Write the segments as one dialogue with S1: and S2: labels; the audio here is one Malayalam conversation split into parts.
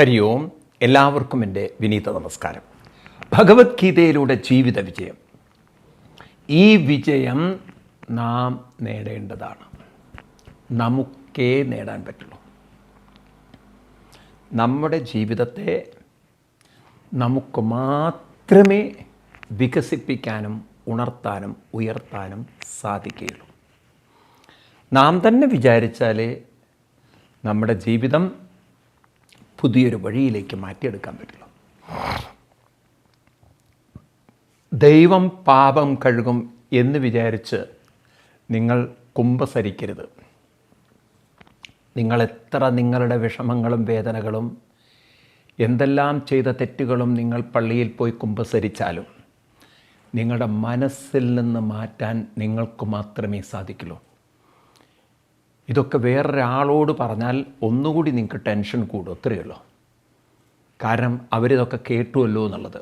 S1: ഹരി ഓം. എല്ലാവർക്കും എൻ്റെ വിനീത നമസ്കാരം. ഭഗവത്ഗീതയിലൂടെ ജീവിത വിജയം. ഈ വിജയം നാം നേടേണ്ടതാണ്. നമുക്കേ നേടാൻ പറ്റുള്ളൂ. നമ്മുടെ ജീവിതത്തെ നമുക്ക് മാത്രമേ വികസിപ്പിക്കാനും ഉണർത്താനും ഉയർത്താനും സാധിക്കുകയുള്ളൂ. നാം തന്നെ വിചാരിച്ചാലേ നമ്മുടെ ജീവിതം പുതിയൊരു വഴിയിലേക്ക് മാറ്റിയെടുക്കാൻ പറ്റുള്ളൂ. ദൈവം പാപം കഴുകും എന്ന് വിചാരിച്ച് നിങ്ങൾ കുമ്പസരിക്കരുത്. നിങ്ങളെത്ര നിങ്ങളുടെ വിഷമങ്ങളും വേദനകളും എന്തെല്ലാം ചെയ്ത തെറ്റുകളും നിങ്ങൾ പള്ളിയിൽ പോയി കുമ്പസരിച്ചാലും നിങ്ങളുടെ മനസ്സിൽ നിന്ന് മാറ്റാൻ നിങ്ങൾക്ക് മാത്രമേ സാധിക്കുള്ളൂ. ഇതൊക്കെ വേറൊരാളോട് പറഞ്ഞാൽ ഒന്നുകൂടി നിങ്ങൾക്ക് ടെൻഷൻ കൂടും, അത്രയുള്ളൂ. കാരണം അവരിതൊക്കെ കേട്ടുമല്ലോ എന്നുള്ളത്.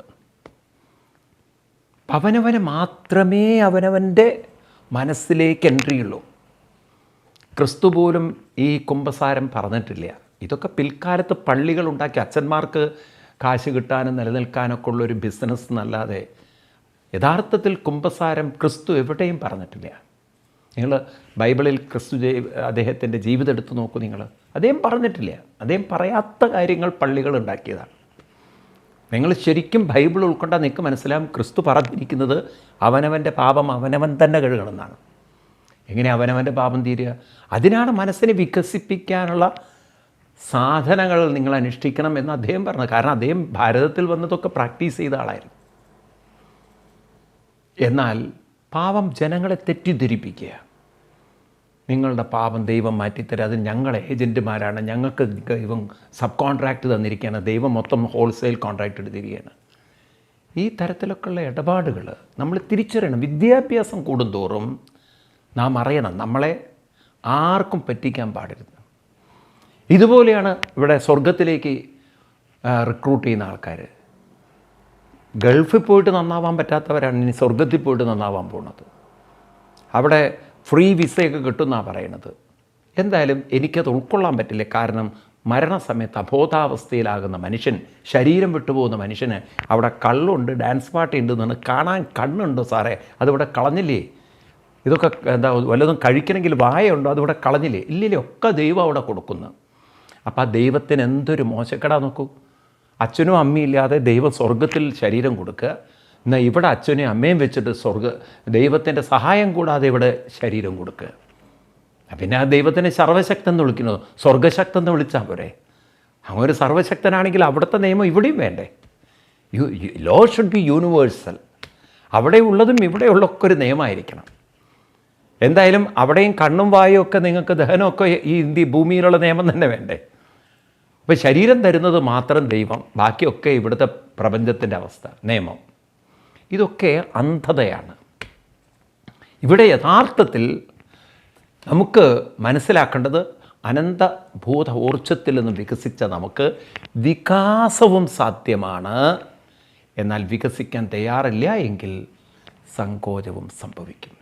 S1: അവനവന് മാത്രമേ അവനവൻ്റെ മനസ്സിലേക്ക് എൻട്രി ഉള്ളൂ. ക്രിസ്തു പോലും ഈ കുമ്പസാരം പറഞ്ഞിട്ടില്ല. ഇതൊക്കെ പിൽക്കാലത്ത് പള്ളികളുണ്ടാക്കി അച്ഛന്മാർക്ക് കാശ് കിട്ടാനും നിലനിൽക്കാനൊക്കെ ഉള്ളൊരു ബിസിനസ് എന്നല്ലാതെ യഥാർത്ഥത്തിൽ കുമ്പസാരം ക്രിസ്തു എവിടെയും പറഞ്ഞിട്ടില്ല. നിങ്ങൾ ബൈബിളിൽ ക്രിസ്തു അദ്ദേഹത്തിൻ്റെ ജീവിതം എടുത്ത് നോക്കൂ. നിങ്ങൾ അദ്ദേഹം പറഞ്ഞിട്ടില്ല. അദ്ദേഹം പറയാത്ത കാര്യങ്ങൾ പള്ളികൾ ഉണ്ടാക്കിയതാണ്. നിങ്ങൾ ശരിക്കും ബൈബിൾ ഉൾക്കൊണ്ടാൽ നിങ്ങൾക്ക് മനസ്സിലാവും ക്രിസ്തു പറഞ്ഞിരിക്കുന്നത് അവനവൻ്റെ പാപം അവനവൻ തന്നെ കഴുകണമെന്നാണ്. എങ്ങനെ അവനവൻ്റെ പാപം തീരുക? അതിനാണ് മനസ്സിനെ വികസിപ്പിക്കാനുള്ള സാധനങ്ങൾ നിങ്ങൾ അനുഷ്ഠിക്കണം എന്ന് അദ്ദേഹം പറഞ്ഞത്. കാരണം അദ്ദേഹം ഭാരതത്തിൽ വന്നതൊക്കെ പ്രാക്ടീസ് ചെയ്ത ആളായിരുന്നു. എന്നാൽ പാപം ജനങ്ങളെ തെറ്റിദ്ധരിപ്പിക്കുക. നിങ്ങളുടെ പാപം ദൈവം മാറ്റിത്തരാം, അത് ഞങ്ങൾ ഏജൻറ്റുമാരാണ്, ഞങ്ങൾക്ക് ദൈവം സബ് കോൺട്രാക്റ്റ് തന്നിരിക്കുകയാണ്, ദൈവം മൊത്തം ഹോൾസെയിൽ കോൺട്രാക്റ്റ് എടുത്തിരിക്കുകയാണ്. ഈ തരത്തിലൊക്കെയുള്ള ഇടപാടുകൾ നമ്മൾ തിരിച്ചറിയണം. വിദ്യാഭ്യാസം കൂടുന്തോറും നാം അറിയണം നമ്മളെ ആർക്കും പറ്റിക്കാൻ പാടരുത്. ഇതുപോലെയാണ് ഇവിടെ സ്വർഗത്തിലേക്ക് റിക്രൂട്ട് ചെയ്യുന്ന ആൾക്കാർ. ഗൾഫിൽ പോയിട്ട് നന്നാവാൻ പറ്റാത്തവരാണ് ഇനി സ്വർഗത്തിൽ പോയിട്ട് നന്നാവാൻ പോകുന്നത്. അവിടെ ഫ്രീ വിസയൊക്കെ കിട്ടുമെന്നാണ് പറയണത്. എന്തായാലും എനിക്കത് ഉൾക്കൊള്ളാൻ പറ്റില്ല. കാരണം മരണസമയത്ത് അബോധാവസ്ഥയിലാകുന്ന മനുഷ്യൻ, ശരീരം വിട്ടുപോകുന്ന മനുഷ്യന് അവിടെ കള്ളുണ്ട്, ഡാൻസ് പാർട്ടി ഉണ്ടെന്നാണ് കാണാൻ കണ്ണുണ്ടോ സാറേ? അതിവിടെ കളഞ്ഞില്ലേ? ഇതൊക്കെ എന്താ വല്ലതും കഴിക്കണമെങ്കിൽ വായുണ്ടോ? അതിവിടെ കളഞ്ഞില്ലേ? ഇല്ലല്ലേ, ഒക്കെ ദൈവം അവിടെ കൊടുക്കുന്നു. അപ്പോൾ ആ ദൈവത്തിന് എന്തൊരു മോശക്കെടാ നോക്കൂ. അച്ഛനും അമ്മയും ഇല്ലാതെ ദൈവം സ്വർഗത്തിൽ ശരീരം കൊടുക്കുക. എന്നാൽ ഇവിടെ അച്ഛനെയും അമ്മയും വെച്ചിട്ട് ദൈവത്തിൻ്റെ സഹായം കൂടാതെ ഇവിടെ ശരീരം കൊടുക്കുക. പിന്നെ ആ ദൈവത്തിനെ സർവശക്തൻ എന്ന് വിളിക്കുന്നത് സ്വർഗശക്തൻ എന്ന് വിളിച്ചാൽ പോരെ? അങ്ങനെ ഒരു സർവശക്തനാണെങ്കിൽ അവിടുത്തെ നിയമം ഇവിടെയും വേണ്ടേ? Law should be universal. അവിടെ ഉള്ളതും ഇവിടെയുള്ളൊക്കെ ഒരു നിയമമായിരിക്കണം. എന്തായാലും അവിടെയും കണ്ണും വായും ഒക്കെ നിങ്ങൾക്ക് ദഹനമൊക്കെ ഈ ഭൂമിയിലുള്ള നിയമം തന്നെ വേണ്ടേ? അപ്പോൾ ശരീരം തരുന്നത് മാത്രം ദൈവം, ബാക്കിയൊക്കെ ഇവിടുത്തെ പ്രപഞ്ചത്തിൻ്റെ അവസ്ഥ, നിയമം. ഇതൊക്കെ അന്ധതയാണ്. ഇവിടെ യഥാർത്ഥത്തിൽ നമുക്ക് മനസ്സിലാക്കേണ്ടത് അനന്തഭൂത ഊർജ്ജത്തിൽ നിന്ന് വികസിച്ച നമുക്ക് വികാസവും സാധ്യമാണ്. എന്നാൽ വികസിക്കാൻ തയ്യാറില്ല എങ്കിൽ സങ്കോചവും സംഭവിക്കും.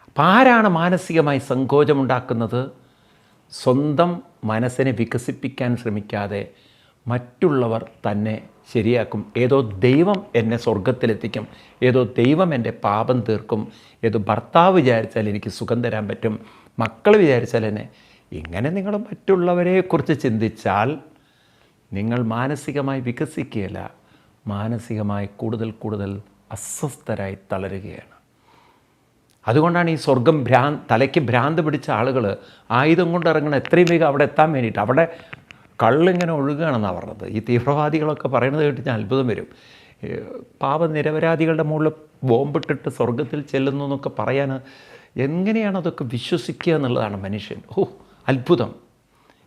S1: അപ്പം ആരാണ് മാനസികമായി സങ്കോചമുണ്ടാക്കുന്നത്? സ്വന്തം മനസ്സിനെ വികസിപ്പിക്കാൻ ശ്രമിക്കാതെ മറ്റുള്ളവർ തന്നെ ശരിയാക്കും. ഏതോ ദൈവം എന്നെ സ്വർഗത്തിലെത്തിക്കും, ഏതോ ദൈവം എൻ്റെ പാപം തീർക്കും, ഏതോ ഭർത്താവ് വിചാരിച്ചാൽ എനിക്ക് സുഖം തരാൻ പറ്റും, മക്കൾ വിചാരിച്ചാൽ എന്നെ. ഇങ്ങനെ നിങ്ങൾ മറ്റുള്ളവരെക്കുറിച്ച് ചിന്തിച്ചാൽ നിങ്ങൾ മാനസികമായി വികസിക്കുകയില്ല, മാനസികമായി കൂടുതൽ കൂടുതൽ അസ്വസ്ഥരായി തളരുകയാണ്. അതുകൊണ്ടാണ് ഈ സ്വർഗം തലയ്ക്ക് ഭ്രാന്ത് പിടിച്ച ആളുകൾ ആയുധം കൊണ്ട് ഇറങ്ങണം എത്രയും വേഗം അവിടെ എത്താൻ വേണ്ടിയിട്ട്. അവിടെ കള്ളിങ്ങനെ ഒഴുകുകയാണെന്നാണ് പറഞ്ഞത്. ഈ തീവ്രവാദികളൊക്കെ പറയുന്നത് കേട്ട് ഞാൻ അത്ഭുതം വരും. നിരപരാധികളുടെ മുകളിൽ ബോംബിട്ടിട്ട് സ്വർഗത്തിൽ ചെല്ലുന്നു എന്നൊക്കെ പറയാൻ എങ്ങനെയാണ് അതൊക്കെ വിശ്വസിക്കുക എന്നുള്ളതാണ് മനുഷ്യൻ. അത്ഭുതം.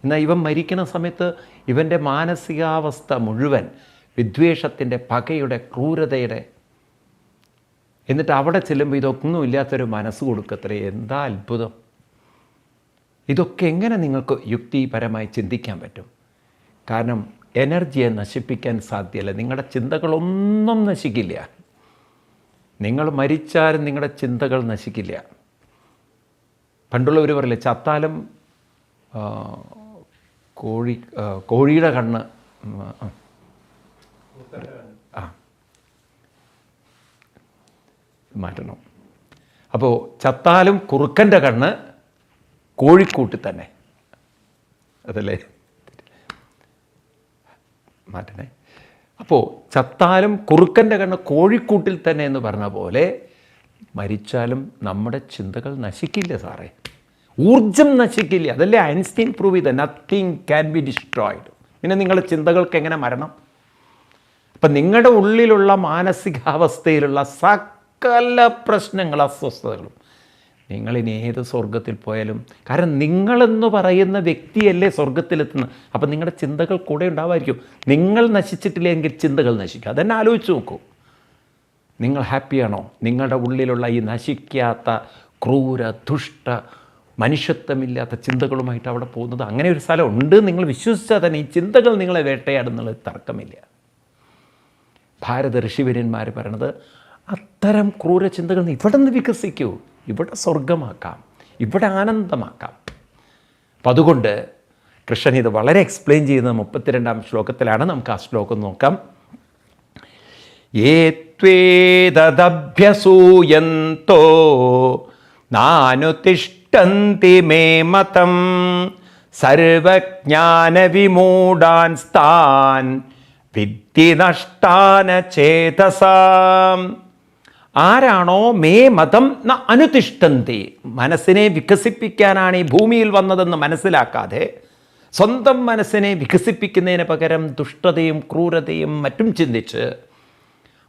S1: എന്നാൽ ഇവൻ മരിക്കുന്ന സമയത്ത് ഇവൻ്റെ മാനസികാവസ്ഥ മുഴുവൻ വിദ്വേഷത്തിൻ്റെ, പകയുടെ, ക്രൂരതയുടെ. എന്നിട്ട് അവിടെ ചെല്ലുമ്പോൾ ഇതൊന്നും ഇല്ലാത്തൊരു മനസ്സ് കൊടുക്കത്രേ. എന്താ അത്ഭുതം! ഇതൊക്കെ എങ്ങനെ നിങ്ങൾക്ക് യുക്തിപരമായി ചിന്തിക്കാൻ പറ്റും? കാരണം എനർജിയെ നശിപ്പിക്കാൻ സാധ്യമല്ല. നിങ്ങളുടെ ചിന്തകളൊന്നും നശിക്കില്ല. നിങ്ങൾ മരിച്ചാലും നിങ്ങളുടെ ചിന്തകൾ നശിക്കില്ല. പണ്ടുള്ളവർ പറയില്ലേ, ചത്താലും കോഴിയുടെ കണ്ണ് മാറ്റണം. അപ്പോൾ ചത്താലും കുറുക്കൻ്റെ കണ്ണ് കോഴിക്കൂട്ടിൽ തന്നെ, അതല്ലേ മാറ്റണേ. അപ്പോൾ ചത്താലും കുറുക്കൻ്റെ കണ്ണ് കോഴിക്കൂട്ടിൽ തന്നെ എന്ന് പറഞ്ഞ പോലെ മരിച്ചാലും നമ്മുടെ ചിന്തകൾ നശിക്കില്ല സാറേ, ഊർജം നശിക്കില്ല. അതല്ലേ ഐൻസ്റ്റീൻ പ്രൂവ് ചെയ്ത നത്തിങ് ക്യാൻ ബി ഡിസ്ട്രോയിഡ്. പിന്നെ നിങ്ങളുടെ ചിന്തകൾക്ക് എങ്ങനെ മരണം? അപ്പം നിങ്ങളുടെ ഉള്ളിലുള്ള മാനസികാവസ്ഥയിലുള്ള സകല പ്രശ്നങ്ങൾ, അസ്വസ്ഥതകളും നിങ്ങളിനി ഏത് സ്വർഗത്തിൽ പോയാലും, കാരണം നിങ്ങളെന്ന് പറയുന്ന വ്യക്തിയല്ലേ സ്വർഗത്തിലെത്തുന്നത്. അപ്പം നിങ്ങളുടെ ചിന്തകൾ കൂടെ ഉണ്ടാവായിരിക്കും. നിങ്ങൾ നശിച്ചിട്ടില്ലെങ്കിൽ ചിന്തകൾ നശിക്കും. അതെന്നെ ആലോചിച്ച് നോക്കൂ. നിങ്ങൾ ഹാപ്പിയാണോ? നിങ്ങളുടെ ഉള്ളിലുള്ള ഈ നശിക്കാത്ത ക്രൂര ദുഷ്ട മനുഷ്യത്വമില്ലാത്ത ചിന്തകളുമായിട്ട് അവിടെ പോകുന്നത്? അങ്ങനെ ഒരു സ്ഥലം ഉണ്ട്. നിങ്ങൾ വിശ്വസിച്ചാൽ തന്നെ ഈ ചിന്തകൾ നിങ്ങളെ വേട്ടയാടുന്നുള്ള തർക്കമില്ല. ഭാരത ഋഷിവര്യന്മാർ പറയണത് അത്തരം ക്രൂര ചിന്തകൾ ഇവിടെ നിന്ന് വികസിക്കൂ, ഇവിടെ സ്വർഗമാക്കാം, ഇവിടെ ആനന്ദമാക്കാം. അപ്പം അതുകൊണ്ട് കൃഷ്ണൻ ഇത് വളരെ എക്സ്പ്ലെയിൻ ചെയ്യുന്നത് 32-ാം ശ്ലോകത്തിലാണ്. നമുക്ക് ആ ശ്ലോകം നോക്കാം. ഏത്വേദഭ്യസൂയന്തോ നാനുതിഷ്ഠന്തി മേ മതം സർവജ്ഞാനവിമൂഢാൻ സ്ഥാൻ വിദ്ധി നഷ്ടാന ചേതസാം. ആരാണോ മേ മതം ന അനുതിഷ്ഠന്തി, മനസ്സിനെ വികസിപ്പിക്കാനാണ് ഈ ഭൂമിയിൽ വന്നതെന്ന് മനസ്സിലാക്കാതെ സ്വന്തം മനസ്സിനെ വികസിപ്പിക്കുന്നതിന് പകരം ദുഷ്ടതയും ക്രൂരതയും മറ്റും ചിന്തിച്ച്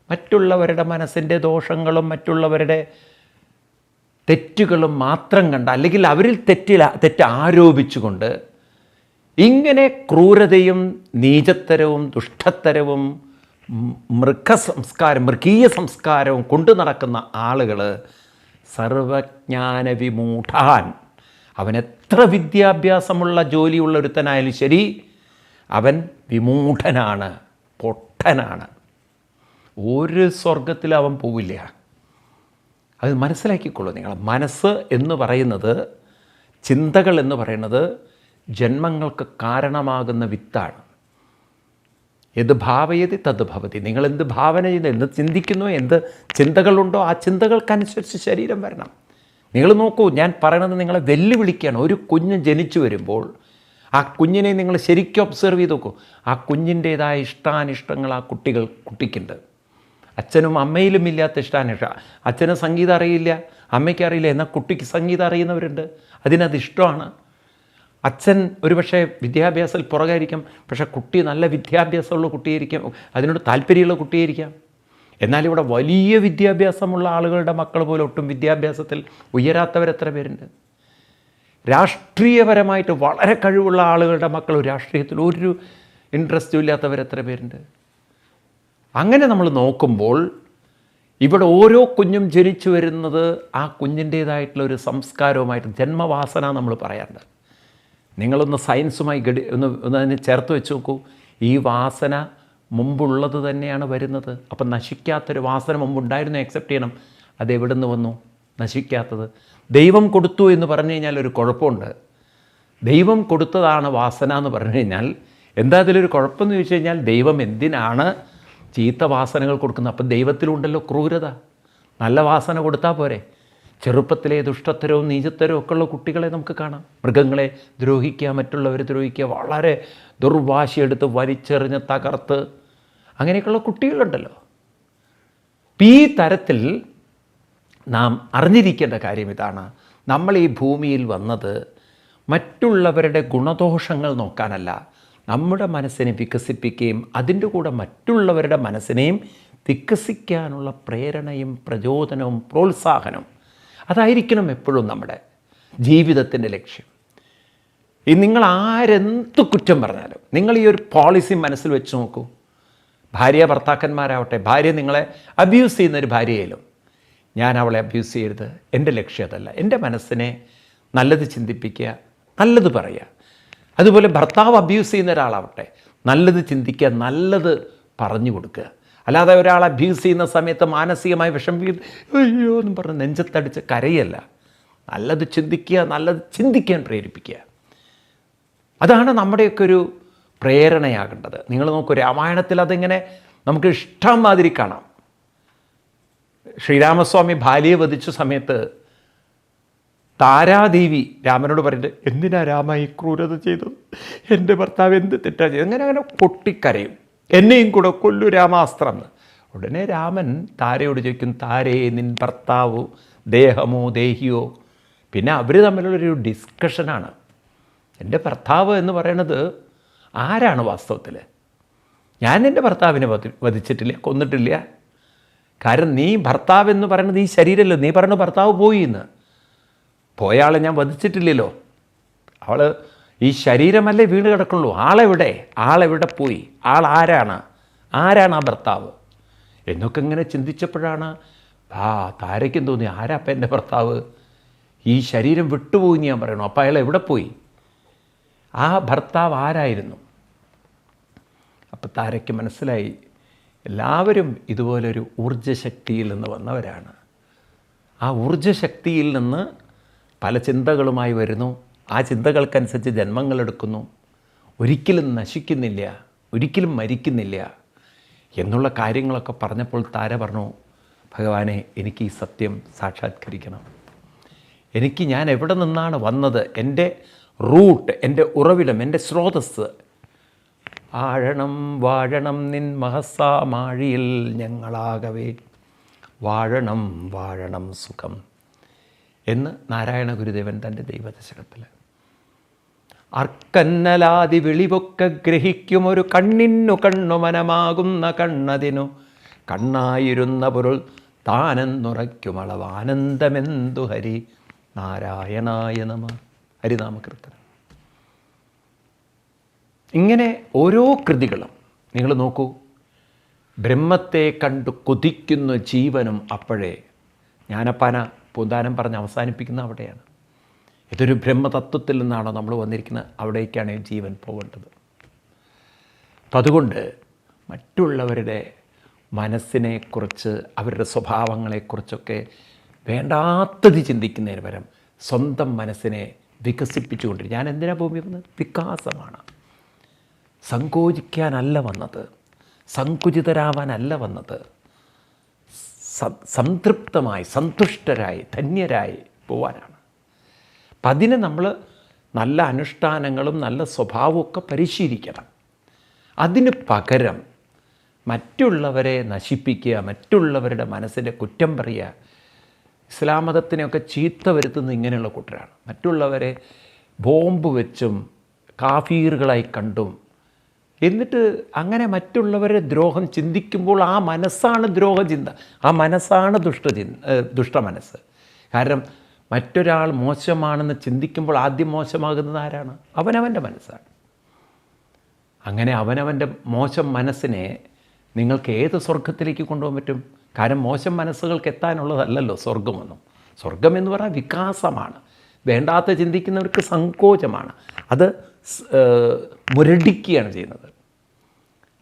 S1: മറ്റുള്ളവരുടെ മനസ്സിൻ്റെ ദോഷങ്ങളും മറ്റുള്ളവരുടെ തെറ്റുകളും മാത്രം കണ്ട്, അല്ലെങ്കിൽ അവരിൽ തെറ്റ് ആരോപിച്ചുകൊണ്ട് ഇങ്ങനെ ക്രൂരതയും നീചത്തരവും ദുഷ്ടത്തരവും മൃഗീയ സംസ്കാരവും കൊണ്ടു നടക്കുന്ന ആളുകൾ സർവജ്ഞാനവിമൂഢാൻ. അവൻ എത്ര വിദ്യാഭ്യാസമുള്ള ജോലിയുള്ള ഒരുത്തനായാലും ശരി, അവൻ വിമൂഢനാണ്, പൊട്ടനാണ്. ഒരു സ്വർഗത്തിൽ അവൻ പോവില്ല. അത് മനസ്സിലാക്കിക്കൊള്ളൂ നിങ്ങൾ. മനസ്സ് എന്ന് പറയുന്നത്, ചിന്തകൾ എന്ന് പറയുന്നത് ജന്മങ്ങൾക്ക് കാരണമാകുന്ന വിത്താണ്. എന്ത് ഭാവയതി തത് ഭവതി. നിങ്ങൾ എന്ത് ഭാവന ചെയ്യുന്നു, എന്ത് ചിന്തിക്കുന്നു, എന്ത് ചിന്തകളുണ്ടോ ആ ചിന്തകൾക്കനുസരിച്ച് ശരീരം വരണം. നിങ്ങൾ നോക്കൂ, ഞാൻ പറയണത് നിങ്ങളെ വെല്ലുവിളിക്കുകയാണ്. ഒരു കുഞ്ഞ് ജനിച്ചു വരുമ്പോൾ ആ കുഞ്ഞിനെ നിങ്ങൾ ശരിക്കും ഒബ്സർവ് ചെയ്ത് നോക്കൂ. ആ കുഞ്ഞിൻ്റേതായ ഇഷ്ടാനിഷ്ടങ്ങൾ ആ കുട്ടിക്കുണ്ട്. അച്ഛനും അമ്മയിലും ഇല്ലാത്ത ഇഷ്ടാനിഷ്ടം. അച്ഛന് സംഗീതം അറിയില്ല, അമ്മയ്ക്ക് അറിയില്ല, എന്നാൽ കുട്ടിക്ക് സംഗീതം അറിയുന്നവരുണ്ട്. അതിനത് ഇഷ്ടമാണ്. അച്ഛൻ ഒരുപക്ഷെ വിദ്യാഭ്യാസത്തിൽ പുറകായിരിക്കാം, പക്ഷേ കുട്ടി നല്ല വിദ്യാഭ്യാസമുള്ള കുട്ടിയായിരിക്കാം, അതിനോട് താല്പര്യമുള്ള കുട്ടിയായിരിക്കാം. എന്നാൽ ഇവിടെ വലിയ വിദ്യാഭ്യാസമുള്ള ആളുകളുടെ മക്കൾ പോലും ഒട്ടും വിദ്യാഭ്യാസത്തിൽ ഉയരാത്തവരെത്ര പേരുണ്ട്. രാഷ്ട്രീയപരമായിട്ട് വളരെ കഴിവുള്ള ആളുകളുടെ മക്കൾ രാഷ്ട്രീയത്തിൽ ഒരു ഇൻട്രസ്റ്റും ഇല്ലാത്തവരെത്ര പേരുണ്ട്. അങ്ങനെ നമ്മൾ നോക്കുമ്പോൾ ഇവിടെ ഓരോ കുഞ്ഞും ജനിച്ചു വരുന്നത് ആ കുഞ്ഞിൻ്റേതായിട്ടുള്ള ഒരു സംസ്കാരവുമായിട്ട്, ജന്മവാസന നമ്മൾ പറയാറുണ്ട്. നിങ്ങളൊന്ന് സയൻസുമായി ഒന്ന് അതിനെ ചേർത്ത് വെച്ച് നോക്കൂ. ഈ വാസന മുമ്പുള്ളത് തന്നെയാണ് വരുന്നത്. അപ്പം നശിക്കാത്തൊരു വാസന മുമ്പുണ്ടായിരുന്നു, അക്സെപ്റ്റ് ചെയ്യണം. അതെവിടെ നിന്ന് വന്നു നശിക്കാത്തത്? ദൈവം കൊടുത്തു എന്ന് പറഞ്ഞു കഴിഞ്ഞാൽ ഒരു കുഴപ്പമുണ്ട്. ദൈവം കൊടുത്തതാണ് വാസന എന്ന് പറഞ്ഞു കഴിഞ്ഞാൽ എന്താ അതിലൊരു കുഴപ്പമെന്ന് ചോദിച്ചു കഴിഞ്ഞാൽ, ദൈവം എന്തിനാണ് ചീത്ത വാസനകൾ കൊടുക്കുന്നത്? അപ്പം ദൈവത്തിലുണ്ടല്ലോ ക്രൂരത. നല്ല വാസന കൊടുത്താൽ പോരെ? ചെറുപ്പത്തിലെ ദുഷ്ടത്തരവും നീചത്തരവും ഒക്കെ ഉള്ള കുട്ടികളെ നമുക്ക് കാണാം. മൃഗങ്ങളെ ദ്രോഹിക്കുക, മറ്റുള്ളവരെ ദ്രോഹിക്കുക, വളരെ ദുർവാശിയെടുത്ത് വലിച്ചെറിഞ്ഞ് തകർത്ത് അങ്ങനെയൊക്കെയുള്ള കുട്ടികളുണ്ടല്ലോ. ഈ തരത്തിൽ നാം അറിഞ്ഞിരിക്കേണ്ട കാര്യം ഇതാണ്. നമ്മൾ ഈ ഭൂമിയിൽ വന്നത് മറ്റുള്ളവരുടെ ഗുണദോഷങ്ങൾ നോക്കാനല്ല, നമ്മുടെ മനസ്സിനെ വികസിപ്പിക്കുകയും അതിൻ്റെ കൂടെ മറ്റുള്ളവരുടെ മനസ്സിനെയും വികസിക്കാനുള്ള പ്രേരണയും പ്രചോദനവും പ്രോത്സാഹനവും അതായിരിക്കണം എപ്പോഴും നമ്മുടെ ജീവിതത്തിൻ്റെ ലക്ഷ്യം. ഈ നിങ്ങൾ ആരെന്ത് കുറ്റം പറഞ്ഞാലും നിങ്ങൾ ഈ ഒരു പോളിസി മനസ്സിൽ വെച്ച് നോക്കൂ. ഭാര്യ ഭർത്താക്കന്മാരാവട്ടെ, ഭാര്യ നിങ്ങളെ അബ്യൂസ് ചെയ്യുന്നൊരു ഭാര്യയിലും, ഞാൻ അവളെ അബ്യൂസ് ചെയ്യരുത്, എൻ്റെ ലക്ഷ്യം അതല്ല. എൻ്റെ മനസ്സിനെ നല്ലത് ചിന്തിപ്പിക്കുക, നല്ലത് പറയുക. അതുപോലെ ഭർത്താവ് അബ്യൂസ് ചെയ്യുന്ന ഒരാളാവട്ടെ, നല്ലത് ചിന്തിക്കുക, നല്ലത് പറഞ്ഞു കൊടുക്കുക. അല്ലാതെ ഒരാൾ അബ്യൂസ് ചെയ്യുന്ന സമയത്ത് മാനസികമായി വിഷമിപ്പിക്കുന്നത് അയ്യോ എന്നും പറഞ്ഞ് നെഞ്ചത്തടിച്ച് കരയല്ല. നല്ലത് ചിന്തിക്കുക, നല്ലത് ചിന്തിക്കാൻ പ്രേരിപ്പിക്കുക. അതാണ് നമ്മുടെയൊക്കെ ഒരു പ്രേരണയാകേണ്ടത്. നിങ്ങൾ നോക്കൂ, രാമായണത്തിൽ അതിങ്ങനെ നമുക്ക് ഇഷ്ടം മാതിരി കാണാം. ശ്രീരാമസ്വാമി ഭാര്യയെ വധിച്ച സമയത്ത് താരാദേവി രാമനോട് പറഞ്ഞിട്ട്, എന്തിനാ രാമ ഈ ക്രൂരത ചെയ്തത്, എൻ്റെ ഭർത്താവ് എന്ത് തെറ്റാ ചെയ്തത്, അങ്ങനെ പൊട്ടിക്കരയും, എന്നെയും കൂടെ കൊല്ലു രാമാസ്ത്രം എന്ന്. ഉടനെ രാമൻ താരയോട് ചോദിക്കും, താരേ നിൻ ഭർത്താവോ ദേഹമോ ദേഹിയോ. പിന്നെ അവർ തമ്മിലുള്ളൊരു ഡിസ്കഷനാണ്. എൻ്റെ ഭർത്താവ് എന്ന് പറയണത് ആരാണ് വാസ്തവത്തിൽ? ഞാൻ എൻ്റെ ഭർത്താവിനെ വധിച്ചിട്ടില്ല, കൊന്നിട്ടില്ല. കാരണം നീ ഭർത്താവ് എന്ന് പറയുന്നത് ഈ ശരീരമല്ലോ. നീ പറയുന്ന ഭർത്താവ് പോയി എന്ന്, പോയ ആളെ ഞാൻ വധിച്ചിട്ടില്ലല്ലോ. അവൾ ഈ ശരീരമല്ലേ വീണ് കിടക്കുള്ളൂ. ആളെവിടെ പോയി? ആരാണ് ആ ഭർത്താവ് എന്നൊക്കെ ഇങ്ങനെ ചിന്തിച്ചപ്പോഴാണ് താരയ്ക്കും തോന്നി, ആരാപ്പം എൻ്റെ ഭർത്താവ്? ഈ ശരീരം വിട്ടുപോയി എന്ന് ഞാൻ പറയണു. അപ്പം അയാൾ എവിടെ പോയി? ആ ഭർത്താവ് ആരായിരുന്നു? അപ്പം താരയ്ക്ക് മനസ്സിലായി, എല്ലാവരും ഇതുപോലൊരു ഊർജ്ജശക്തിയിൽ നിന്ന് വന്നവരാണ്. ആ ഊർജ്ജശക്തിയിൽ നിന്ന് പല ചിന്തകളുമായി വരുന്നു. ആ ചിന്തകൾക്കനുസരിച്ച് ജന്മങ്ങളെടുക്കുന്നു. ഒരിക്കലും നശിക്കുന്നില്ല, ഒരിക്കലും മരിക്കുന്നില്ല എന്നുള്ള കാര്യങ്ങളൊക്കെ പറഞ്ഞപ്പോൾ താര പറഞ്ഞു, ഭഗവാനെ, എനിക്ക് ഈ സത്യം സാക്ഷാത്കരിക്കണം. ഞാൻ എവിടെ നിന്നാണ് വന്നത്, എൻ്റെ റൂട്ട്, എൻ്റെ ഉറവിടം, എൻ്റെ സ്രോതസ്സ് ആഴണം വാഴണം നിൻ മഹസാമാഴിയിൽ ഞങ്ങളാകവേ വാഴണം സുഖം എന്ന് നാരായണ ഗുരുദേവൻ തൻ്റെ ദൈവദശകത്തിൽ. അർക്കന്നലാതി വെളിവൊക്കെ ഗ്രഹിക്കുമൊരു കണ്ണിനു കണ്ണുമനമാകുന്ന കണ്ണതിനു കണ്ണായിരുന്ന പൊരുൾ താനെന്നുറയ്ക്കുമളവ് ആനന്ദമെന്തു ഹരി നാരായണായ നമ. ഹരിനാമകീർത്തനം. ഇങ്ങനെ ഓരോ കൃതികളും നിങ്ങൾ നോക്കൂ. ബ്രഹ്മത്തെ കണ്ടു കൊതിക്കുന്ന ജീവനും അപ്പോഴേ ജ്ഞാനപ്പാന പൂന്താനം പറഞ്ഞ് അവസാനിപ്പിക്കുന്ന അവിടെയാണ്. ഇതൊരു ബ്രഹ്മതത്വത്തിൽ നിന്നാണോ നമ്മൾ വന്നിരിക്കുന്നത്, അവിടേക്കാണ് ജീവൻ പോകേണ്ടത്. അപ്പം അതുകൊണ്ട് മറ്റുള്ളവരുടെ മനസ്സിനെക്കുറിച്ച്, അവരുടെ സ്വഭാവങ്ങളെക്കുറിച്ചൊക്കെ വേണ്ടാത്തത് ചിന്തിക്കുന്നതിന് പകരം സ്വന്തം മനസ്സിനെ വികസിപ്പിച്ചുകൊണ്ടിരിക്കും. ഞാൻ എന്തിനാ ഭൂമി വന്നത്? വികാസമാണ്. സങ്കോചിക്കാനല്ല വന്നത്, സങ്കുചിതരാവാനല്ല വന്നത്, സംതൃപ്തമായി സന്തുഷ്ടരായി ധന്യരായി പോവാനാണ്. അപ്പം അതിന് നമ്മൾ നല്ല അനുഷ്ഠാനങ്ങളും നല്ല സ്വഭാവമൊക്കെ പരിശീലിക്കണം. അതിന് പകരം മറ്റുള്ളവരെ നശിപ്പിക്കുക, മറ്റുള്ളവരുടെ മനസ്സിൻ്റെ കുറ്റം പറയുക. ഇസ്ലാം മതത്തിനെയൊക്കെ ചീത്ത വരുത്തുന്നത് ഇങ്ങനെയുള്ള കൂട്ടരാണ്. മറ്റുള്ളവരെ ബോംബ് വെച്ചും കാഫീറുകളായി കണ്ടും എന്നിട്ട് അങ്ങനെ മറ്റുള്ളവരെ ദ്രോഹം ചിന്തിക്കുമ്പോൾ ആ മനസ്സാണ് ദ്രോഹചിന്ത, ആ മനസ്സാണ് ദുഷ്ടമനസ്സ്. കാരണം മറ്റൊരാൾ മോശമാണെന്ന് ചിന്തിക്കുമ്പോൾ ആദ്യം മോശമാകുന്നത് ആരാണ്? അവനവൻ്റെ മനസ്സാണ്. അങ്ങനെ അവനവൻ്റെ മോശം മനസ്സിനെ നിങ്ങൾക്ക് ഏത് സ്വർഗത്തിലേക്ക് കൊണ്ടുപോകാൻ പറ്റും? കാരണം മോശം മനസ്സുകൾക്ക് എത്താനുള്ളതല്ലല്ലോ സ്വർഗമൊന്നും. സ്വർഗം എന്ന് പറഞ്ഞാൽ വികാസമാണ്. വേണ്ടാത്ത ചിന്തിക്കുന്നവർക്ക് സങ്കോചമാണ്. അത് മുരടിക്കുകയാണ് ചെയ്യുന്നത്,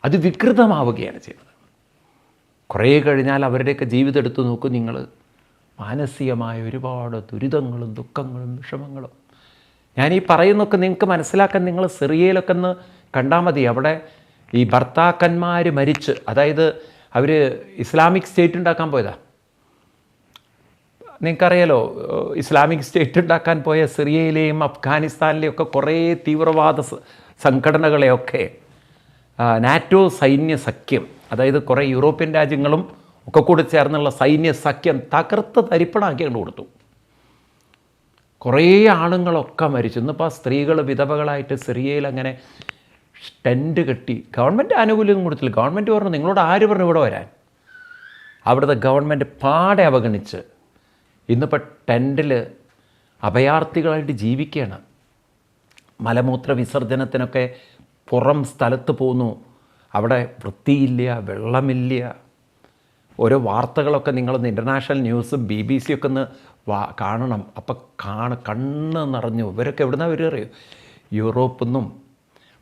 S1: അത് വികൃതമാവുകയാണ് ചെയ്യുന്നത്. കുറേ കഴിഞ്ഞാൽ അവരുടെയൊക്കെ ജീവിതം എടുത്തു നോക്കും നിങ്ങൾ, മാനസികമായ ഒരുപാട് ദുരിതങ്ങളും ദുഃഖങ്ങളും വിഷമങ്ങളും. ഞാനീ പറയുന്നൊക്കെ നിങ്ങൾക്ക് മനസ്സിലാക്കാൻ നിങ്ങൾ സിറിയയിലൊക്കെ ഒന്ന് കണ്ടാൽ മതി. അവിടെ ഈ ഭർത്താക്കന്മാർ മരിച്ച്, അതായത് അവർ ഇസ്ലാമിക് സ്റ്റേറ്റ് ഉണ്ടാക്കാൻ പോയതാണ്. നിങ്ങൾക്കറിയാലോ, ഇസ്ലാമിക് സ്റ്റേറ്റ് ഉണ്ടാക്കാൻ പോയ സിറിയയിലെയും അഫ്ഗാനിസ്ഥാനിലെയും ഒക്കെ കുറേ തീവ്രവാദ സംഘടനകളെയൊക്കെ നാറ്റോ സൈന്യ സഖ്യം, അതായത് കുറേ യൂറോപ്യൻ രാജ്യങ്ങളും ഒക്കെ കൂടി ചേർന്നുള്ള സൈന്യ സഖ്യം തകർത്ത് തരിപ്പണാക്കിക്കൊണ്ട് കൊടുത്തു. കുറേ ആളുകളൊക്കെ മരിച്ചു. ഇന്നിപ്പോൾ സ്ത്രീകൾ വിധവകളായിട്ട് സിറിയയിൽ അങ്ങനെ ടെൻറ്റ് കെട്ടി, ഗവൺമെൻറ് ആനുകൂല്യം കൊടുത്തില്ല. ഗവൺമെൻറ് പറഞ്ഞു, നിങ്ങളോട് ആര് പറഞ്ഞു ഇവിടെ വരാൻ? അവിടുത്തെ ഗവൺമെൻറ് പാടെ അവഗണിച്ച് ഇന്നിപ്പോൾ ടെൻറ്റിൽ അഭയാർത്ഥികളായിട്ട് ജീവിക്കുകയാണ്. മലമൂത്ര വിസർജനത്തിനൊക്കെ പുറം സ്ഥലത്ത് പോന്നു. അവിടെ വൃത്തിയില്ല, വെള്ളമില്ല. ഓരോ വാർത്തകളൊക്കെ നിങ്ങളൊന്ന് ഇൻ്റർനാഷണൽ ന്യൂസും BBC ഒക്കെ ഒന്ന് കാണണം. അപ്പം കണ്ണ് നിറഞ്ഞു. ഇവരൊക്കെ എവിടെ നിന്നാണ് വരിക അറിയോ? യൂറോപ്പിൽ നിന്നും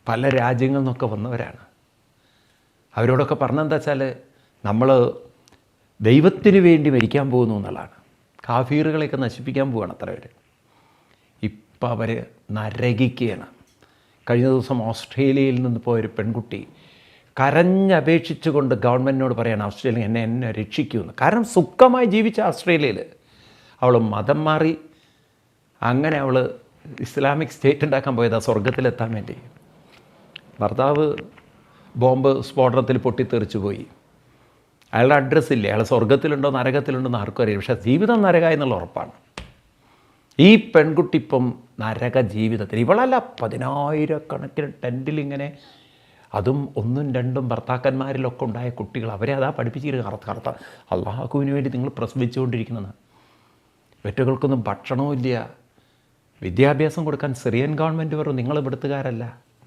S1: പല രാജ്യങ്ങളിൽ നിന്നൊക്കെ വന്നവരാണ്. അവരോടൊക്കെ പറഞ്ഞെന്താ വെച്ചാൽ, നമ്മൾ ദൈവത്തിന് വേണ്ടി മരിക്കാൻ പോകുന്നു എന്നുള്ളതാണ്. കാഫീറുകളെയൊക്കെ നശിപ്പിക്കാൻ പോവുകയാണ് അത്ര അവർ. ഇപ്പം അവർ നരകിക്കുകയാണ്. കഴിഞ്ഞ ദിവസം ഓസ്ട്രേലിയയിൽ നിന്ന് പോയൊരു പെൺകുട്ടി കരഞ്ഞപേക്ഷിച്ചുകൊണ്ട് ഗവൺമെൻറ്റിനോട് പറയാണ് ഓസ്ട്രേലിയ എന്നെ രക്ഷിക്കുമെന്ന്. കാരണം സുഖമായി ജീവിച്ച ഓസ്ട്രേലിയയിൽ അവൾ മതം മാറി, അങ്ങനെ അവൾ ഇസ്ലാമിക് സ്റ്റേറ്റ് ഉണ്ടാക്കാൻ പോയതാണ് സ്വർഗത്തിലെത്താൻ വേണ്ടി. ഭർത്താവ് ബോംബ് സ്ഫോടനത്തിൽ പൊട്ടിത്തെറിച്ചു പോയി. അയാളുടെ അഡ്രസ്സില്ല, അയാൾ സ്വർഗത്തിലുണ്ടോ നരകത്തിലുണ്ടോ എന്ന് ആർക്കും അറിയില്ല. പക്ഷേ ജീവിതം നരക എന്നുള്ള ഉറപ്പാണ്. ഈ പെൺകുട്ടി ഇപ്പം നരക ജീവിതത്തിൽ, ഇവളല്ല 10,000-കണക്കിന് ടെൻറ്റിലിങ്ങനെ, അതും 1-2 ഭർത്താക്കന്മാരിലൊക്കെ ഉണ്ടായ കുട്ടികൾ, അവരെ അതാ പഠിപ്പിച്ചിരിക്കുക. കറുത്ത അള്ളാഹുവിന് വേണ്ടി നിങ്ങൾ പ്രസവിച്ചുകൊണ്ടിരിക്കുന്നതാണ്. വെറ്റുകൾക്കൊന്നും ഭക്ഷണവും ഇല്ല, വിദ്യാഭ്യാസം കൊടുക്കാൻ സിറിയൻ ഗവൺമെൻറ് പറഞ്ഞു നിങ്ങൾ ഇവിടുത്തുകാരല്ല,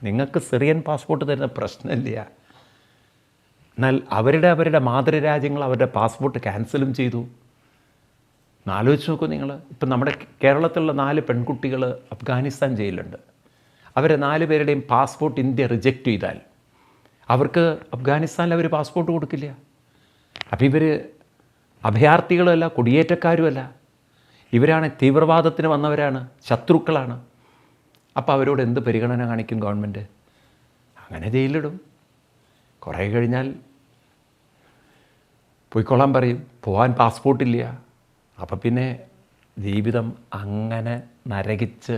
S1: നിങ്ങൾക്ക് സിറിയൻ പാസ്പോർട്ട് തരുന്ന പ്രശ്നമില്ല. എന്നാൽ അവരുടെ മാതൃരാജ്യങ്ങൾ അവരുടെ പാസ്പോർട്ട് ക്യാൻസലും ചെയ്തു. ആലോചിച്ച് നോക്കൂ നിങ്ങൾ. ഇപ്പം നമ്മുടെ കേരളത്തിലുള്ള 4 പെൺകുട്ടികൾ അഫ്ഗാനിസ്ഥാൻ ജയിലുണ്ട്. അവരെ 4 പേരുടെയും പാസ്പോർട്ട് ഇന്ത്യ റിജക്റ്റ് ചെയ്താൽ അവർക്ക് അഫ്ഗാനിസ്ഥാനിൽ അവർ പാസ്പോർട്ട് കൊടുക്കില്ല. അപ്പം ഇവർ അഭയാർത്ഥികളുമല്ല, കുടിയേറ്റക്കാരുമല്ല, ഇവരാണ് തീവ്രവാദത്തിന് വന്നവരാണ്, ശത്രുക്കളാണ്. അപ്പോൾ അവരോട് എന്ത് പരിഗണന കാണിക്കും ഗവൺമെൻറ്? അങ്ങനെ ജയിലിടും. കുറേ കഴിഞ്ഞാൽ പോയിക്കൊള്ളാൻ പറയും, പോകാൻ പാസ്പോർട്ടില്ല. അപ്പം പിന്നെ ജീവിതം അങ്ങനെ നരകിച്ച്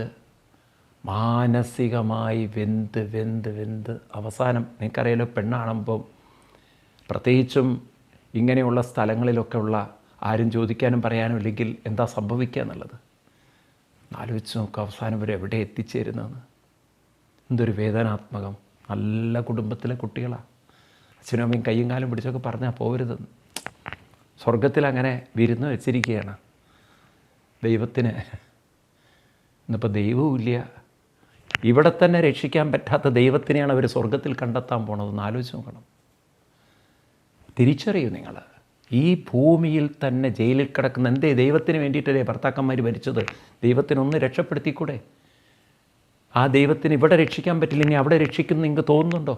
S1: മാനസികമായി വെന്ത് അവസാനം നിങ്ങൾക്കറിയാലോ, പെണ്ണാണുമ്പം പ്രത്യേകിച്ചും ഇങ്ങനെയുള്ള സ്ഥലങ്ങളിലൊക്കെ ഉള്ള ആരും ചോദിക്കാനും പറയാനും ഇല്ലെങ്കിൽ എന്താ സംഭവിക്കുക എന്നുള്ളത് ആലോചിച്ച് നോക്കുക. അവസാനം ഇവർ എവിടെ എത്തിച്ചേരുന്നതെന്ന്. എന്തൊരു വേദനാത്മകം. നല്ല കുടുംബത്തിലെ കുട്ടികളാണ്. അച്ഛനും അമ്മയും കയ്യും കാലും പിടിച്ചൊക്കെ പറഞ്ഞാൽ പോകരുതെന്ന്. സ്വർഗത്തിൽ അങ്ങനെ വിരുന്ന് വെച്ചിരിക്കുകയാണ് ദൈവത്തിന്. ഇന്നിപ്പോൾ ദൈവവും ഇല്ല. ഇവിടെ തന്നെ രക്ഷിക്കാൻ പറ്റാത്ത ദൈവത്തിനെയാണ് അവർ സ്വർഗത്തിൽ കണ്ടെത്താൻ പോണതെന്ന് ആലോചിച്ച് നോക്കണം. തിരിച്ചറിയൂ നിങ്ങൾ. ഈ ഭൂമിയിൽ തന്നെ ജയിലിൽ കിടക്കുന്ന എന്തേ ദൈവത്തിന് വേണ്ടിയിട്ടല്ലേ ഭർത്താക്കന്മാർ ഭരിച്ചത്? ദൈവത്തിനൊന്ന് രക്ഷപ്പെടുത്തിക്കൂടെ? ആ ദൈവത്തിന് ഇവിടെ രക്ഷിക്കാൻ പറ്റില്ല, ഇനി അവിടെ രക്ഷിക്കുന്നു നിങ്ങൾക്ക് തോന്നുന്നുണ്ടോ?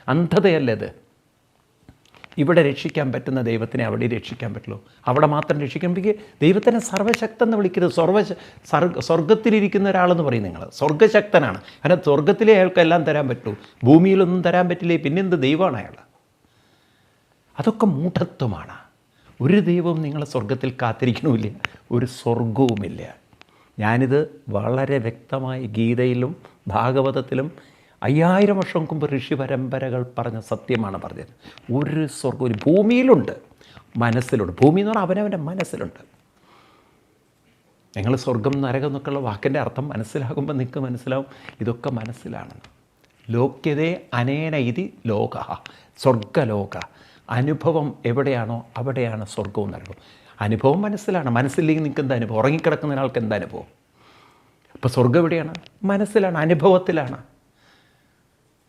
S1: അന്ധതയല്ലേ അത്? ഇവിടെ രക്ഷിക്കാൻ പറ്റുന്ന ദൈവത്തിനെ അവിടെ രക്ഷിക്കാൻ പറ്റുള്ളൂ. അവിടെ മാത്രം രക്ഷിക്കുമ്പോൾ ദൈവത്തിനെ സർവ്വശക്തൻ എന്ന് വിളിക്കരുത്. സ്വർഗത്തിലിരിക്കുന്ന ഒരാളെന്ന് പറയും നിങ്ങൾ. സ്വർഗ്ഗശക്തനാണ്. കാരണം സ്വർഗത്തിലെ അയാൾക്ക് എല്ലാം തരാൻ പറ്റൂ, ഭൂമിയിലൊന്നും തരാൻ പറ്റില്ലേ, പിന്നെന്ത് ദൈവമാണ് അയാൾ? അതൊക്കെ മൂഢത്വമാണ്. ഒരു ദൈവവും നിങ്ങളെ സ്വർഗത്തിൽ കാത്തിരിക്കണമില്ല, ഒരു സ്വർഗവുമില്ല. ഞാനിത് വളരെ വ്യക്തമായി ഗീതയിലും ഭാഗവതത്തിലും 5000 വർഷം മുമ്പ് ഋഷി പരമ്പരകൾ പറഞ്ഞ സത്യമാണ് പറഞ്ഞത്. ഒരു സ്വർഗം ഒരു ഭൂമിയിലുണ്ട്, മനസ്സിലുണ്ട്. ഭൂമി എന്ന് പറഞ്ഞാൽ അവനവൻ്റെ മനസ്സിലുണ്ട്. നിങ്ങൾ സ്വർഗം നരകം എന്നൊക്കെയുള്ള വാക്കിൻ്റെ അർത്ഥം മനസ്സിലാകുമ്പോൾ നിങ്ങൾക്ക് മനസ്സിലാവും ഇതൊക്കെ മനസ്സിലാണെന്ന്. ലോക്യതേ അനേന ഇതി ലോക, സ്വർഗലോക. അനുഭവം എവിടെയാണോ അവിടെയാണ് സ്വർഗവും നരകവും. അനുഭവം മനസ്സിലാണ്. മനസ്സില്ലെങ്കിൽ നിങ്ങൾക്ക് എന്താ അനുഭവം? ഉറങ്ങിക്കിടക്കുന്ന ഒരാൾക്ക് എന്താ അനുഭവം? അപ്പോൾ സ്വർഗം എവിടെയാണ്? മനസ്സിലാണ്, അനുഭവത്തിലാണ്.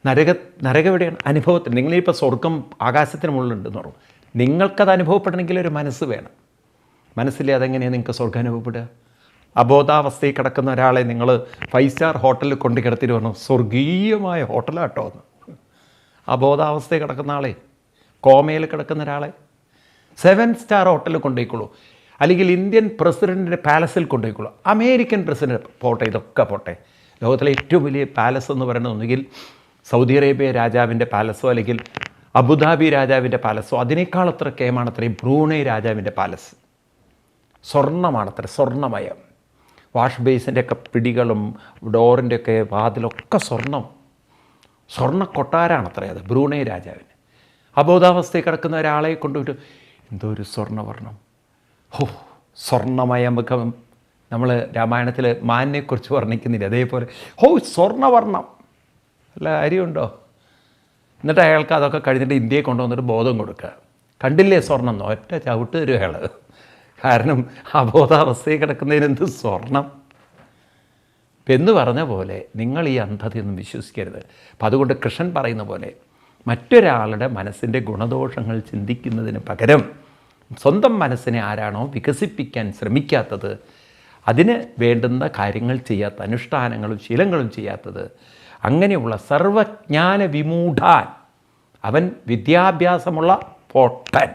S1: നരകം എവിടെയാണ്? അനുഭവത്തിൽ. നിങ്ങളിപ്പോൾ സ്വർഗം ആകാശത്തിന് മുകളിലുണ്ടെന്ന് പറയും. നിങ്ങൾക്കത് അനുഭവപ്പെടണമെങ്കിൽ ഒരു മനസ്സ് വേണം. മനസ്സിലെ അതെങ്ങനെയാണ് നിങ്ങൾക്ക് സ്വർഗ്ഗം അനുഭവപ്പെടുക? അബോധാവസ്ഥയിൽ കിടക്കുന്ന ഒരാളെ നിങ്ങൾ 5 സ്റ്റാർ ഹോട്ടലിൽ കൊണ്ട് കിടത്തിയിട്ട് പറഞ്ഞു സ്വർഗീയമായ ഹോട്ടലാട്ടോ എന്ന്. അബോധാവസ്ഥയിൽ കിടക്കുന്ന ആളെ, കോമയിൽ കിടക്കുന്ന ഒരാളെ 7 സ്റ്റാർ ഹോട്ടലിൽ കൊണ്ടുപോയിക്കോളൂ. അല്ലെങ്കിൽ ഇന്ത്യൻ പ്രസിഡൻറ്റിൻ്റെ പാലസിൽ കൊണ്ടുപോയിക്കോളൂ. അമേരിക്കൻ പ്രസിഡൻറ്റ് പോട്ടെ, ഇതൊക്കെ പോട്ടെ. ലോകത്തിലെ ഏറ്റവും വലിയ പാലസ് എന്ന് പറയുന്നത് ഒന്നുകിൽ സൗദി അറേബ്യ രാജാവിൻ്റെ പാലസോ അല്ലെങ്കിൽ അബുദാബി രാജാവിൻ്റെ പാലസോ, അതിനേക്കാൾ അത്ര കേമാണത്രേ ബ്രൂണൈ രാജാവിൻ്റെ പാലസ്. സ്വർണ്ണമാണത്ര, സ്വർണ്ണമയം. വാഷ് ബേസിൻ്റെയൊക്കെ പിടികളും ഡോറിൻ്റെയൊക്കെ വാതിലൊക്കെ സ്വർണ്ണ കൊട്ടാരാണത്രേ അത് ബ്രൂണൈ രാജാവിന്. അബോധാവസ്ഥയിൽ കിടക്കുന്ന ഒരാളെ കൊണ്ടുപോയിട്ട് എന്തോ ഒരു സ്വർണ്ണവർണ്ണം, സ്വർണ്ണമയ മുഖം. നമ്മൾ രാമായണത്തിൽ മാനിനെക്കുറിച്ച് വർണ്ണിക്കുന്നില്ല, അതേപോലെ സ്വർണ്ണവർണ്ണം. അല്ല കാര്യമുണ്ടോ? എന്നിട്ട് അയാൾക്ക് അതൊക്കെ കഴിഞ്ഞിട്ട് ഇന്ത്യയെ കൊണ്ടുവന്നിട്ട് ബോധം കൊടുക്കുക. കണ്ടില്ലേ സ്വർണ്ണം? ഒറ്റ ചവിട്ട് തരും അയാൾ. കാരണം അബോധാവസ്ഥയിൽ കിടക്കുന്നതിനെന്ത് സ്വർണം എന്ന് പറഞ്ഞ പോലെ നിങ്ങൾ ഈ അന്ധതയൊന്നും വിശ്വസിക്കരുത്. അപ്പം അതുകൊണ്ട് കൃഷ്ണൻ പറയുന്ന പോലെ മറ്റൊരാളുടെ മനസ്സിൻ്റെ ഗുണദോഷങ്ങൾ ചിന്തിക്കുന്നതിന് പകരം സ്വന്തം മനസ്സിനെ ആരാണോ വികസിപ്പിക്കാൻ ശ്രമിക്കാത്തത്, അതിന് വേണ്ടുന്ന കാര്യങ്ങൾ ചെയ്യാത്ത, അനുഷ്ഠാനങ്ങളും ശീലങ്ങളും ചെയ്യാത്തത്, അങ്ങനെയുള്ള സർവജ്ഞാന വിമൂഢാൻ, അവൻ വിദ്യാഭ്യാസമുള്ള പൊട്ടൻ.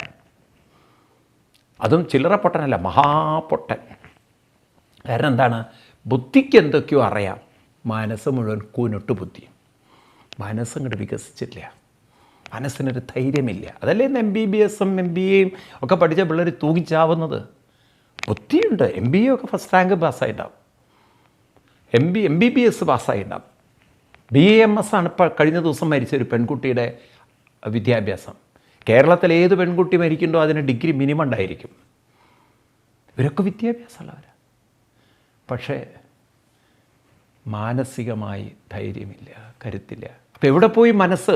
S1: അതും ചില്ലറ പൊട്ടനല്ല, മഹാപൊട്ടൻ. കാരണം എന്താണ്? ബുദ്ധിക്ക് എന്തൊക്കെയോ അറിയാം, മനസ്സ് മുഴുവൻ കൂനൊട്ട് ബുദ്ധി. മനസ്സങ്ങോട്ട് വികസിച്ചില്ല, മനസ്സിനൊരു ധൈര്യമില്ല. അതല്ലേ ഇന്ന് MBBS MBA ഒക്കെ പഠിച്ച പിള്ളേർ തൂങ്ങിച്ചാവുന്നത്. ബുദ്ധിയുണ്ട്, MBA ഒക്കെ ഫസ്റ്റ് റാങ്ക് പാസ്സായിട്ടുണ്ടാവും, MBBS പാസ്സായിട്ടുണ്ടാവും. BAMS ആണ് ഇപ്പോൾ കഴിഞ്ഞ ദിവസം മരിച്ച ഒരു പെൺകുട്ടിയുടെ വിദ്യാഭ്യാസം. കേരളത്തിൽ ഏത് പെൺകുട്ടി മരിക്കുന്നുണ്ടോ അതിന് ഡിഗ്രി മിനിമം ഉണ്ടായിരിക്കും. ഇവരൊക്കെ വിദ്യാഭ്യാസമുള്ളവരാണ്. പക്ഷേ മാനസികമായി ധൈര്യമില്ല, കരുത്തില്ല. അപ്പോൾ എവിടെ പോയി മനസ്സ്?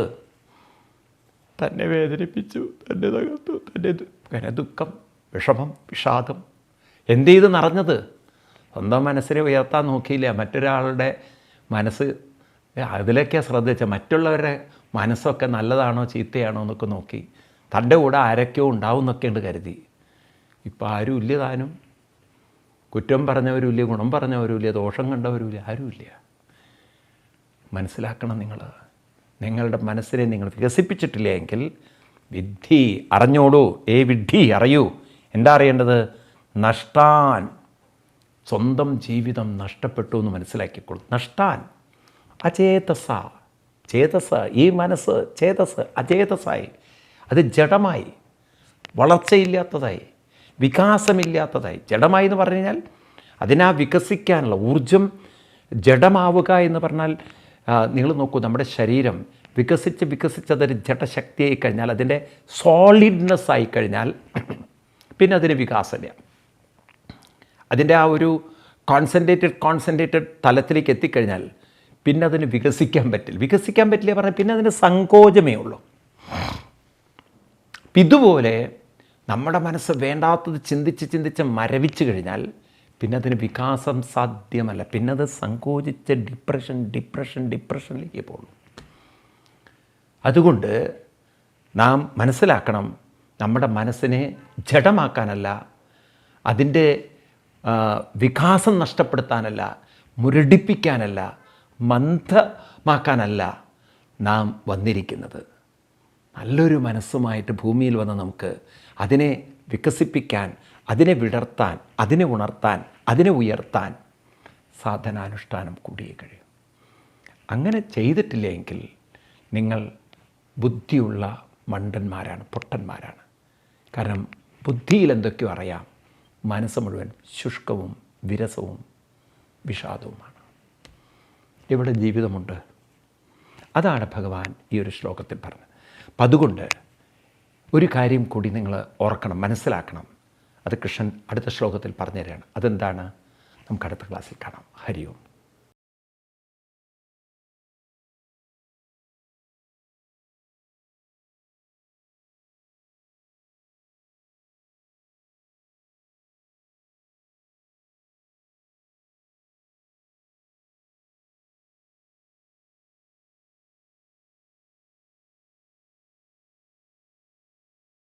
S1: തന്നെ വേദനിപ്പിച്ചു, തന്നെ തകർത്തു, തന്നെ ദുഃഖം, വിഷമം, വിഷാദം. എന്ത് ചെയ്ത് നിറഞ്ഞത്? സ്വന്തം മനസ്സിനെ ഉയർത്താൻ നോക്കിയില്ല, മറ്റൊരാളുടെ മനസ്സ് അതിലേക്കാണ് ശ്രദ്ധിച്ച. മറ്റുള്ളവരുടെ മനസ്സൊക്കെ നല്ലതാണോ ചീത്തയാണോ എന്നൊക്കെ നോക്കി തൻ്റെ കൂടെ ആരൊക്കെയോ ഉണ്ടാവും എന്നൊക്കെയുണ്ട് കരുതി. ഇപ്പോൾ ആരും ഇല്ല. താനും കുറ്റം പറഞ്ഞവരുമില്ല, ഗുണം പറഞ്ഞവരുമില്ല, ദോഷം കണ്ടവരുമില്ല, ആരുമില്ല. മനസ്സിലാക്കണം, നിങ്ങളുടെ മനസ്സിനെ നിങ്ങൾ വികസിപ്പിച്ചിട്ടില്ല എങ്കിൽ വിഡ്ഢി, അറിഞ്ഞോളൂ, വിഡ്ഢി അറിയൂ. എന്താ അറിയേണ്ടത്? നഷ്ടാൻ, സ്വന്തം ജീവിതം നഷ്ടപ്പെട്ടു എന്ന് മനസ്സിലാക്കിക്കോളൂ. നഷ്ടാൻ, അചേതസ, ചേതസ്, ഈ മനസ്സ് ചേതസ് അചേതസായി, അത് ജഡമായി, വളർച്ചയില്ലാത്തതായി, വികാസമില്ലാത്തതായി. ജഡമായി എന്ന് പറഞ്ഞു കഴിഞ്ഞാൽ അതിനാ വികസിക്കാനുള്ള ഊർജം. ജഡമാവുക എന്ന് പറഞ്ഞാൽ നിങ്ങൾ നോക്കൂ, നമ്മുടെ ശരീരം വികസിച്ചതൊരു ജഡശക്തിയായി കഴിഞ്ഞാൽ, അതിൻ്റെ സോളിഡ്നെസ് ആയി കഴിഞ്ഞാൽ പിന്നെ അതിന് വികാസമില്ല. അതിൻ്റെ ആ ഒരു കോൺസെൻട്രേറ്റഡ് തലത്തിലേക്ക് എത്തിക്കഴിഞ്ഞാൽ പിന്നെ അതിന് വികസിക്കാൻ പറ്റില്ല പറഞ്ഞാൽ പിന്നെ അതിന് സങ്കോചമേ ഉള്ളൂ. ഇതുപോലെ നമ്മുടെ മനസ്സ് വേണ്ടാത്തത് ചിന്തിച്ച് മരവിച്ച് കഴിഞ്ഞാൽ പിന്നെ അതിന് വികാസം സാധ്യമല്ല. പിന്നെ അത് സങ്കോചിച്ച് ഡിപ്രഷനിലേക്ക് പോകുള്ളൂ. അതുകൊണ്ട് നാം മനസ്സിലാക്കണം, നമ്മുടെ മനസ്സിനെ ജഡമാക്കാനല്ല, അതിൻ്റെ വികാസം നഷ്ടപ്പെടുത്താനല്ല, മുരടിപ്പിക്കാനല്ല, മന്ദമാക്കാനല്ല നാം വന്നിരിക്കുന്നത്. നല്ലൊരു മനസ്സുമായിട്ട് ഭൂമിയിൽ വന്ന് നമുക്ക് അതിനെ വികസിപ്പിക്കാൻ, അതിനെ വിടർത്താൻ, അതിനെ ഉണർത്താൻ, അതിനെ ഉയർത്താൻ സാധനാനുഷ്ഠാനം കൂടിയേ കഴിയും. അങ്ങനെ ചെയ്തിട്ടില്ലെങ്കിൽ നിങ്ങൾ ബുദ്ധിയുള്ള മണ്ടന്മാരാണ്, പൊട്ടന്മാരാണ്. കാരണം ബുദ്ധിയിൽ എന്തൊക്കെയോ അറിയാം, മനസ്സ് മുഴുവൻ ശുഷ്കവും വിരസവും വിഷാദവുമാണ്. ഇവിടെ ജീവിതമുണ്ട്. അതാണ് ഭഗവാൻ ഈ ഒരു ശ്ലോകത്തിൽ പറഞ്ഞത്. അപ്പം അതുകൊണ്ട് ഒരു കാര്യം കൂടി നിങ്ങൾ ഓർക്കണം, മനസ്സിലാക്കണം. അത് കൃഷ്ണൻ അടുത്ത ശ്ലോകത്തിൽ പറഞ്ഞു തരികയാണ്. അതെന്താണ്? നമുക്ക് അടുത്ത ക്ലാസ്സിൽ കാണാം. ഹരി ഓം.